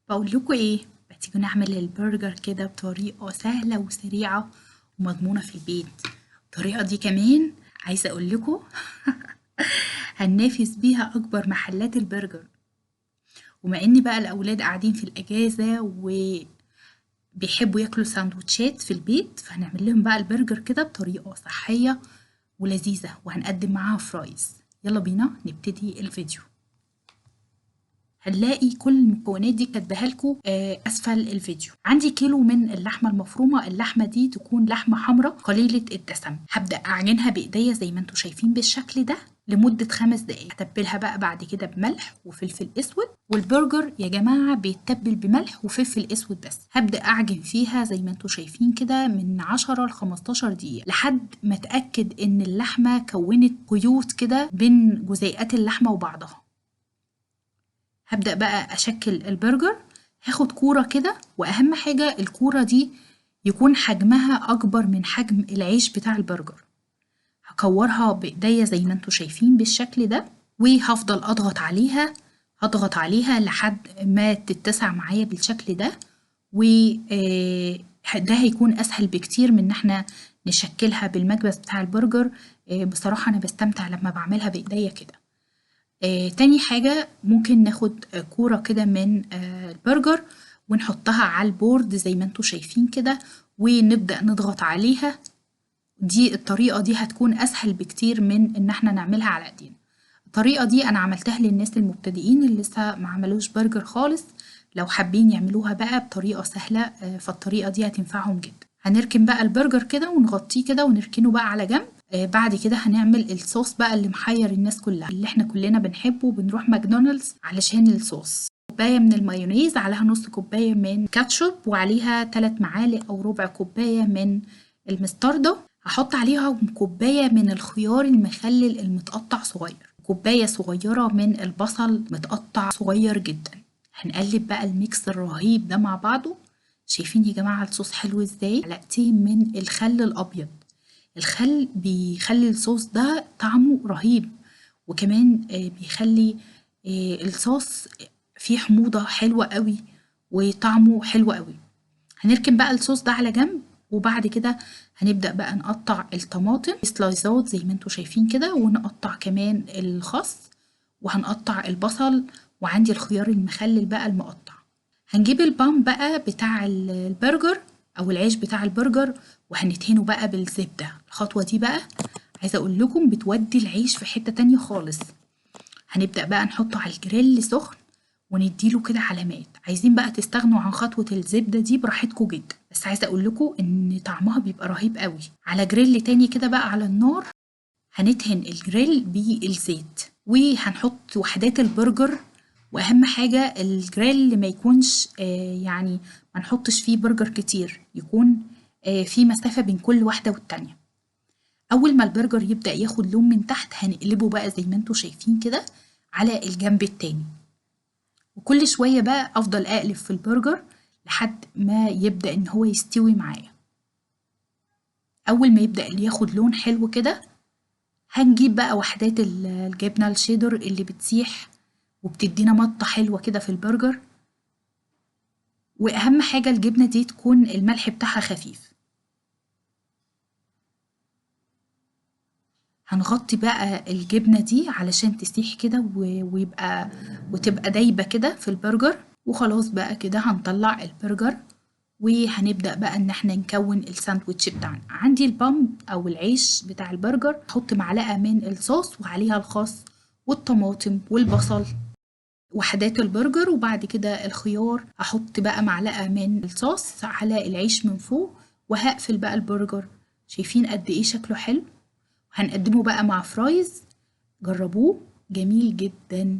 بقول لكم ايه؟ ما تيجوا نعمل البرجر كده بطريقة سهلة وسريعة ومضمونة في البيت. الطريقة دي كمان عايزة اقول لكم هننافس بيها اكبر محلات البرجر. وما ان بقى الاولاد قاعدين في الاجازة وبيحبوا ياكلوا ساندوتشات في البيت، فهنعمل لهم بقى البرجر كده بطريقة صحية ولذيذة، وهنقدم معاها فرايز. يلا بينا نبتدي الفيديو. هنلاقي كل المكونات دي كاتباها لكم اسفل الفيديو. عندي كيلو من اللحمه المفرومه. اللحمه دي تكون لحمه حمراء قليله الدسم. هبدا اعجنها بايديا زي ما انتم شايفين بالشكل ده لمده 5 دقايق. هتبلها بقى بعد كده بملح وفلفل اسود، والبرجر يا جماعه بيتبل بملح وفلفل اسود بس. هبدا اعجن فيها زي ما انتم شايفين كده من 10 ل 15 دقيقه لحد ما اتاكد ان اللحمه كونت خيوط كده بين جزيئات اللحمه وبعضها. هبدأ بقى أشكل البرجر. هاخد كورة كده، وأهم حاجة الكورة دي يكون حجمها أكبر من حجم العيش بتاع البرجر. هكورها بإيديا زي ما انتوا شايفين بالشكل ده، وهفضل هضغط عليها لحد ما تتسع معايا بالشكل ده. وده هيكون أسهل بكتير من إن احنا نشكلها بالمكبس بتاع البرجر. بصراحة أنا بستمتع لما بعملها بإيديا كده. تاني حاجة ممكن ناخد كورة كده من البرجر ونحطها على البورد زي ما انتوا شايفين كده، ونبدأ نضغط عليها. دي الطريقة دي هتكون أسهل بكتير من إن احنا نعملها على ايدينا. الطريقة دي أنا عملتها للناس المبتدئين اللي لسه ما عملوش برجر خالص. لو حابين يعملوها بقى بطريقة سهلة فالطريقة دي هتنفعهم جدا. هنركن بقى البرجر كده ونغطيه كده ونركنه بقى على جنب. بعد كده هنعمل الصوص بقى اللي محير الناس كلها، اللي احنا كلنا بنحبه وبنروح ماكدونالدز علشان الصوص. كوباية من المايونيز، عليها نص كوباية من كاتشوب، وعليها 3 معالق أو ربع كوباية من المستردة. هحط عليها كوباية من الخيار المخلل المتقطع صغير، كوباية صغيرة من البصل متقطع صغير جدا. هنقلب بقى الميكس الرهيب ده مع بعضه. شايفين يا جماعة الصوص حلو ازاي؟ معلقتين من الخل الأبيض. الخل بيخلي الصوص ده طعمه رهيب، وكمان بيخلي الصوص فيه حموضة حلوة قوي وطعمه حلو قوي. هنركن بقى الصوص ده على جنب، وبعد كده هنبدأ بقى نقطع الطماطم سلايزات زي ما انتوا شايفين كده، ونقطع كمان الخس، وهنقطع البصل، وعندي الخيار المخلل بقى المقطع. هنجيب البان بقى بتاع البرجر أو العيش بتاع البرجر، وهندهنه بقى بالزبدة. الخطوة دي بقى عايزة أقول لكم بتودي العيش في حتة تانية خالص. هنبدأ بقى نحطه على الجريل سخن ونديله كده علامات. عايزين بقى تستغنوا عن خطوة الزبدة دي براحتكم جدا، بس عايزة أقول لكم إن طعمها بيبقى رهيب قوي. على جريل تاني كده بقى على النار هندهن الجريل بالزيت، وهنحط وحدات البرجر. واهم حاجة الجريل ما يكونش يعني ما نحطش فيه برجر كتير، يكون في مسافة بين كل واحدة والتانية. اول ما البرجر يبدأ ياخد لون من تحت هنقلبه بقى زي ما انتوا شايفين كده على الجنب التاني، وكل شوية بقى افضل اقلب في البرجر لحد ما يبدأ ان هو يستوي معايا. اول ما يبدأ ياخد لون حلو كده هنجيب بقى وحدات الجبنة الشيدر اللي بتسيح وبتدينا مطة حلوة كده في البرجر. واهم حاجة الجبنة دي تكون الملح بتاعها خفيف. هنغطي بقى الجبنة دي علشان تسيح كده وتبقى دايبة كده في البرجر. وخلاص بقى كده هنطلع البرجر، وهنبدأ بقى ان احنا نكون الساندوتش بتاعنا. عندي البامب او العيش بتاع البرجر، احط معلقة من الصوص وعليها الخس والطماطم والبصل وحدات البرجر، وبعد كده الخيار. احط بقى معلقة من الصوص على العيش من فوق، وهقفل بقى البرجر. شايفين قد ايه شكله حلو؟ هنقدمه بقى مع فرايز. جربوه، جميل جدا.